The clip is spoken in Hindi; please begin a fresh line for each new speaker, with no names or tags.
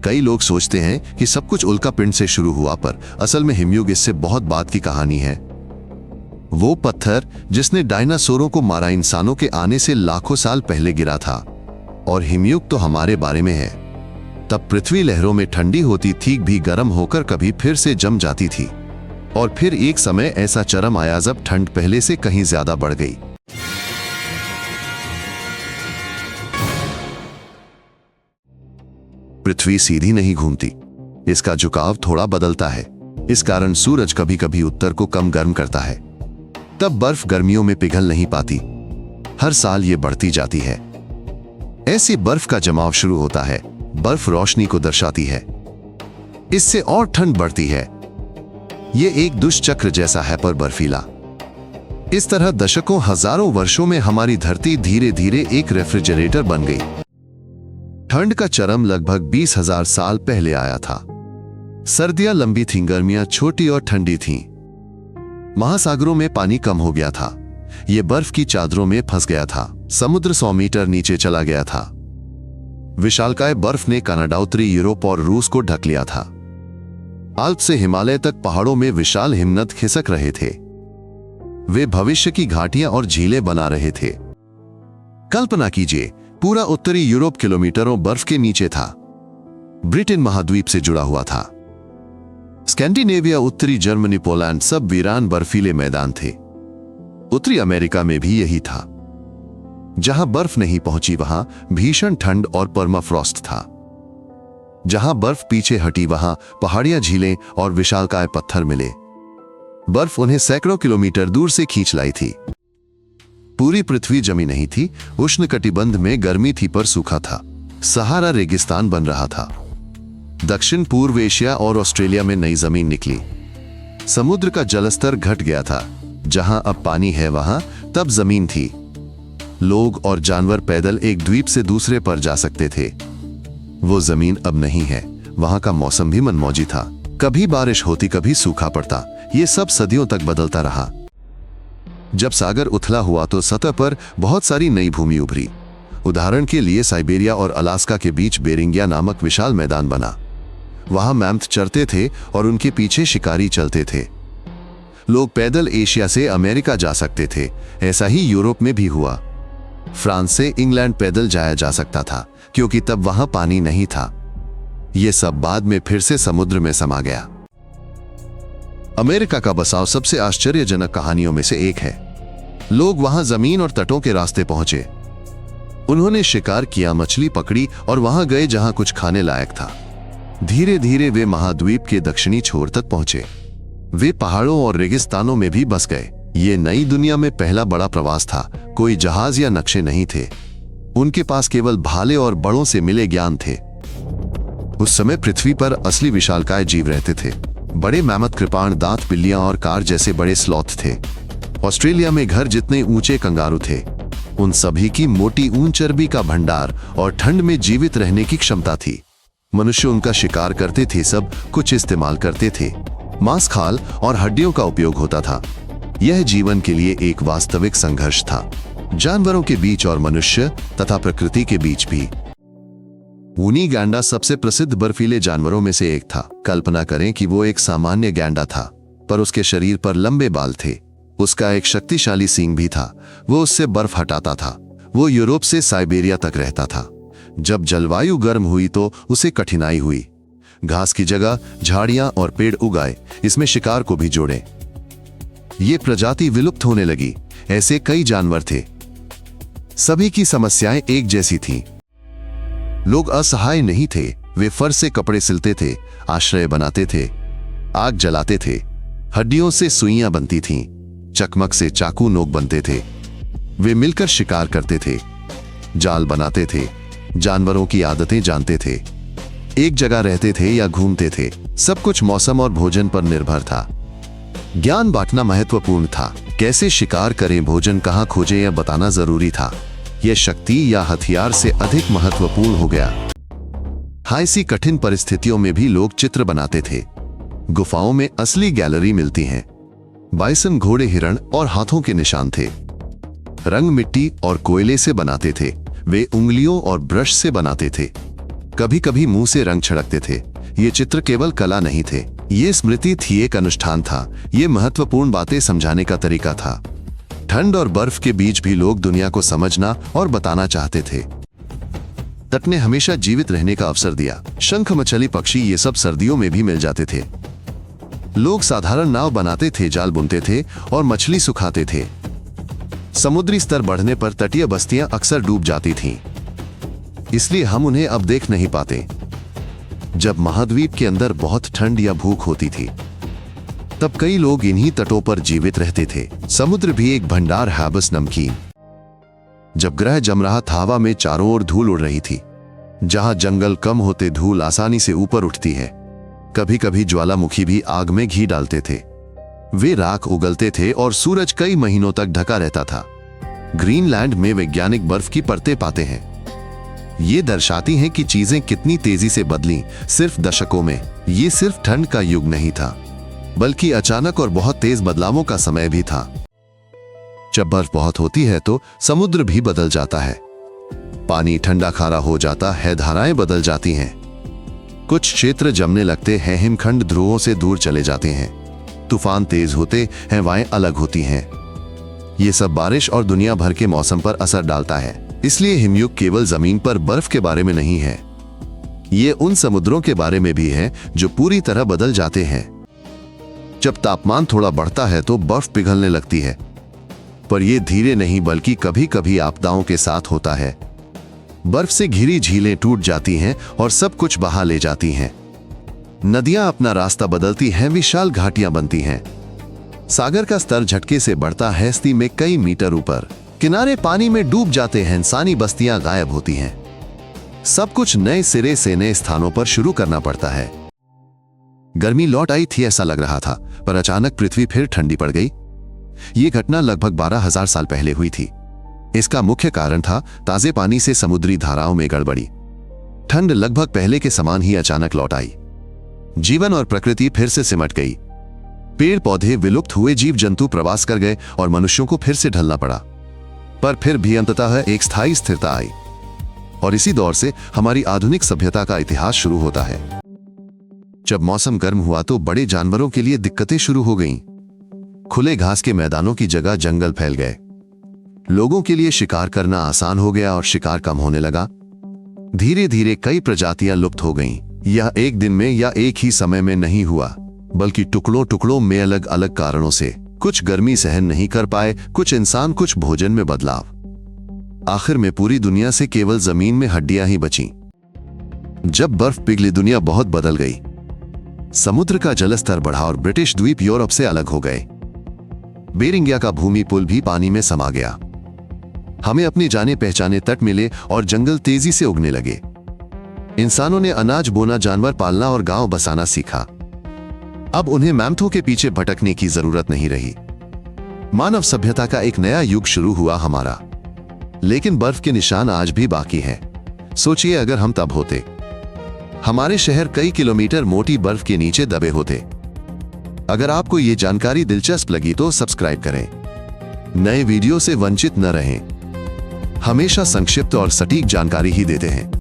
कई लोग सोचते हैं कि सब कुछ उल्का पिंड से शुरू हुआ, पर असल में हिमयुग इससे बहुत बाद की कहानी है। वो पत्थर जिसने डायनासोरों को मारा इंसानों के आने से लाखों साल पहले गिरा था। और हिमयुग तो हमारे बारे में है। तब पृथ्वी लहरों में ठंडी होती थी, भी गर्म होकर कभी फिर से जम जाती थी। और फिर एक समय ऐसा चरम आया जब ठंड पहले से कहीं ज्यादा बढ़ गई। पृथ्वी सीधी नहीं घूमती, इसका झुकाव थोड़ा बदलता है। इस कारण सूरज कभी कभी उत्तर को कम गर्म करता है। तब बर्फ गर्मियों में पिघल नहीं पाती। हर साल ये बढ़ती जाती है। ऐसे बर्फ का जमाव शुरू होता है। बर्फ रोशनी को दर्शाती है, इससे और ठंड बढ़ती है। ये एक दुष्चक्र जैसा है, पर बर्फीला। इस तरह दशकों हजारों वर्षों में हमारी धरती धीरे धीरे एक रेफ्रिजरेटर बन गई। ठंड का चरम लगभग 20,000 साल पहले आया था। सर्दियां लंबी थीं, गर्मियां छोटी और ठंडी थीं। महासागरों में पानी कम हो गया था। यह बर्फ की चादरों में फंस गया था। समुद्र 100 मीटर नीचे चला गया था। विशालकाय बर्फ ने कनाडा, उत्तरी यूरोप और रूस को ढक लिया था। अल्प से हिमालय तक पहाड़ों में विशाल हिमनद खिसक रहे थे। वे भविष्य की घाटियां और झीलें बना रहे थे। कल्पना कीजिए, पूरा उत्तरी यूरोप किलोमीटरों बर्फ के नीचे था। ब्रिटेन महाद्वीप से जुड़ा हुआ था। स्कैंडिनेविया, उत्तरी जर्मनी, पोलैंड सब वीरान बर्फीले मैदान थे। उत्तरी अमेरिका में भी यही था। जहां बर्फ नहीं पहुंची वहां भीषण ठंड और परमाफ्रॉस्ट था। जहां बर्फ पीछे हटी वहां पहाड़ियां, झीलें और विशालकाय पत्थर मिले। बर्फ उन्हें सैकड़ों किलोमीटर दूर से खींच लाई थी। पूरी पृथ्वी जमी नहीं थी। उष्णकटिबंध में गर्मी थी, पर सूखा था। सहारा रेगिस्तान बन रहा था। दक्षिण पूर्व एशिया और ऑस्ट्रेलिया में नई जमीन निकली। समुद्र का जलस्तर घट गया था। जहां अब पानी है वहां तब जमीन थी। लोग और जानवर पैदल एक द्वीप से दूसरे पर जा सकते थे। वो जमीन अब नहीं है। वहां का मौसम भी मनमौजी था। कभी बारिश होती, कभी सूखा पड़ता। ये सब सदियों तक बदलता रहा। जब सागर उथला हुआ तो सतह पर बहुत सारी नई भूमि उभरी। उदाहरण के लिए साइबेरिया और अलास्का के बीच बेरिंगिया नामक विशाल मैदान बना। वहां मैमथ चरते थे और उनके पीछे शिकारी चलते थे। लोग पैदल एशिया से अमेरिका जा सकते थे। ऐसा ही यूरोप में भी हुआ। फ्रांस से इंग्लैंड पैदल जाया जा सकता था, क्योंकि तब वहां पानी नहीं था। यह सब बाद में फिर से समुद्र में समा गया। अमेरिका का बसाव सबसे आश्चर्यजनक कहानियों में से एक है। लोग वहां जमीन और तटों के रास्ते पहुंचे। उन्होंने शिकार किया, मछली पकड़ी और वहां गए जहां कुछ खाने लायक था। धीरे धीरे वे महाद्वीप के दक्षिणी छोर तक पहुंचे। वे पहाड़ों और रेगिस्तानों में भी बस गए। ये नई दुनिया में पहला बड़ा प्रवास था। कोई जहाज या नक्शे नहीं थे। उनके पास केवल भाले और बड़ों से मिले ज्ञान थे। उस समय पृथ्वी पर असली विशालकाय जीव रहते थे। बड़े मैमथ, कृपाण, दांत बिल्लियां और कार जैसे बड़े स्लॉथ थे। ऑस्ट्रेलिया में घर जितने ऊंचे कंगारू थे। उन सभी की मोटी ऊन चर्बी का भंडार और ठंड में जीवित रहने की क्षमता थी। मनुष्य उनका शिकार करते थे, सब कुछ इस्तेमाल करते थे। मांस, खाल और हड्डियों का उपयोग होता था। यह जीवन के लिए एक वास्तविक संघर्ष था, जानवरों के बीच और मनुष्य तथा प्रकृति के बीच भी। ऊनी गैंडा सबसे प्रसिद्ध बर्फीले जानवरों में से एक था। कल्पना करें कि वो एक सामान्य गैंडा था, पर उसके शरीर पर लंबे बाल थे। उसका एक शक्तिशाली सींग भी था। वो उससे बर्फ हटाता था। वो यूरोप से साइबेरिया तक रहता था। जब जलवायु गर्म हुई तो उसे कठिनाई हुई। घास की जगह झाड़ियां और पेड़ उगाए। इसमें शिकार को भी जोड़े। ये प्रजाति विलुप्त होने लगी। ऐसे कई जानवर थे। सभी की समस्याएं एक जैसी थीं। लोग असहाय नहीं थे। वे फर से कपड़े सिलते थे, आश्रय बनाते थे, आग जलाते थे। हड्डियों से सुइयां बनती थीं, चकमक से चाकू नोक बनते थे। वे मिलकर शिकार करते थे, जाल बनाते थे, जानवरों की आदतें जानते थे, एक जगह रहते थे या घूमते थे। सब कुछ मौसम और भोजन पर निर्भर था। ज्ञान बांटना महत्वपूर्ण था। कैसे शिकार करें, भोजन कहां खोजें, यह बताना जरूरी था। यह शक्ति या हथियार से अधिक महत्वपूर्ण हो गया। ऐसी कठिन परिस्थितियों में भी लोग चित्र बनाते थे। गुफाओं में असली गैलरी मिलती हैं। बाइसन घोड़े, हिरण और हाथों के निशान थे। रंग मिट्टी और कोयले से बनाते थे। वे उंगलियों और ब्रश से बनाते थे। कभी कभी मुंह से रंग छिड़कते थे। ये चित्र केवल कला नहीं थे, ये स्मृति थी, एक अनुष्ठान था, ये महत्वपूर्ण बातें समझाने का तरीका था। ठंड और बर्फ के बीच भी लोग दुनिया को समझना और बताना चाहते थे। तट ने हमेशा जीवित रहने का अवसर दिया। शंख, मछली, पक्षी, ये सब सर्दियों में भी मिल जाते थे। लोग साधारण नाव बनाते थे, जाल बुनते थे और मछली सुखाते थे। समुद्री स्तर बढ़ने पर तटीय बस्तियां अक्सर डूब जाती थीं, इसलिए हम उन्हें अब देख नहीं पाते। जब महाद्वीप के अंदर बहुत ठंड या भूख होती थी, तब कई लोग इन्हीं तटों पर जीवित रहते थे। समुद्र भी एक भंडार है, बस नमकीन। जब ग्रह जम रहा था, हवा में चारों ओर धूल उड़ रही थी। जहां जंगल कम होते, धूल आसानी से ऊपर उठती है। कभी कभी ज्वालामुखी भी आग में घी डालते थे। वे राख उगलते थे और सूरज कई महीनों तक ढका रहता था। ग्रीनलैंड में वैज्ञानिक बर्फ की परतें पाते हैं। ये दर्शाती हैं कि चीजें कितनी तेजी से बदलीं सिर्फ दशकों में। ये सिर्फ ठंड का युग नहीं था, बल्कि अचानक और बहुत तेज बदलावों का समय भी था। जब बर्फ बहुत होती है तो समुद्र भी बदल जाता है। पानी ठंडा खारा हो जाता है, धाराएं बदल जाती हैं। कुछ क्षेत्र जमने लगते हैं, हिमखंड ध्रुवों से दूर चले जाते हैं। तूफान तेज होते, हवाएं अलग होती हैं। ये सब बारिश और दुनिया भर के मौसम पर असर डालता है। इसलिए हिमयुग केवल जमीन पर बर्फ के बारे में नहीं है, ये उन समुद्रों के बारे में भी है जो पूरी तरह बदल जाते हैं। जब तापमान थोड़ा बढ़ता है तो बर्फ पिघलने लगती है, पर यह धीरे नहीं बल्कि कभी कभी आपदाओं के साथ होता है। बर्फ से घिरी झीलें टूट जाती हैं और सब कुछ बहा ले जाती हैं। नदियां अपना रास्ता बदलती हैं, विशाल घाटियां बनती हैं। सागर का स्तर झटके से बढ़ता है, स्थिति में कई मीटर ऊपर। किनारे पानी में डूब जाते हैं, इंसानी बस्तियां गायब होती हैं। सब कुछ नए सिरे से नए स्थानों पर शुरू करना पड़ता है। गर्मी लौट आई थी ऐसा लग रहा था, पर अचानक पृथ्वी फिर ठंडी पड़ गई। ये घटना लगभग 12,000 साल पहले हुई थी। इसका मुख्य कारण था ताजे पानी से समुद्री धाराओं में गड़बड़ी। ठंड लगभग पहले के समान ही अचानक लौट आई। जीवन और प्रकृति फिर से सिमट गई। पेड़ पौधे विलुप्त हुए, जीव जंतु प्रवास कर गए और मनुष्यों को फिर से ढलना पड़ा। पर फिर भी अंततः एक स्थायी स्थिरता आई और इसी दौर से हमारी आधुनिक सभ्यता का इतिहास शुरू होता है। जब मौसम गर्म हुआ तो बड़े जानवरों के लिए दिक्कतें शुरू हो गईं। खुले घास के मैदानों की जगह जंगल फैल गए। लोगों के लिए शिकार करना आसान हो गया और शिकार कम होने लगा। धीरे धीरे कई प्रजातियां लुप्त हो गईं। यह एक दिन में या एक ही समय में नहीं हुआ, बल्कि टुकड़ों टुकड़ों में अलग अलग कारणों से। कुछ गर्मी सहन नहीं कर पाए, कुछ इंसान, कुछ भोजन में बदलाव। आखिर में पूरी दुनिया से केवल जमीन में हड्डियां ही बचीं। जब बर्फ पिघली, दुनिया बहुत बदल गई। समुद्र का जलस्तर बढ़ा और ब्रिटिश द्वीप यूरोप से अलग हो गए। बेरिंगिया का भूमि पुल भी पानी में समा गया। हमें अपने जाने पहचाने तट मिले और जंगल तेजी से उगने लगे। इंसानों ने अनाज बोना, जानवर पालना और गांव बसाना सीखा। अब उन्हें मैमथों के पीछे भटकने की जरूरत नहीं रही। मानव सभ्यता का एक नया युग शुरू हुआ हमारा। लेकिन बर्फ के निशान आज भी बाकी हैं। सोचिए, अगर हम तब होते, हमारे शहर कई किलोमीटर मोटी बर्फ के नीचे दबे होते। अगर आपको ये जानकारी दिलचस्प लगी तो सब्सक्राइब करें। नए वीडियो से वंचित न रहें। हमेशा संक्षिप्त और सटीक जानकारी ही देते हैं।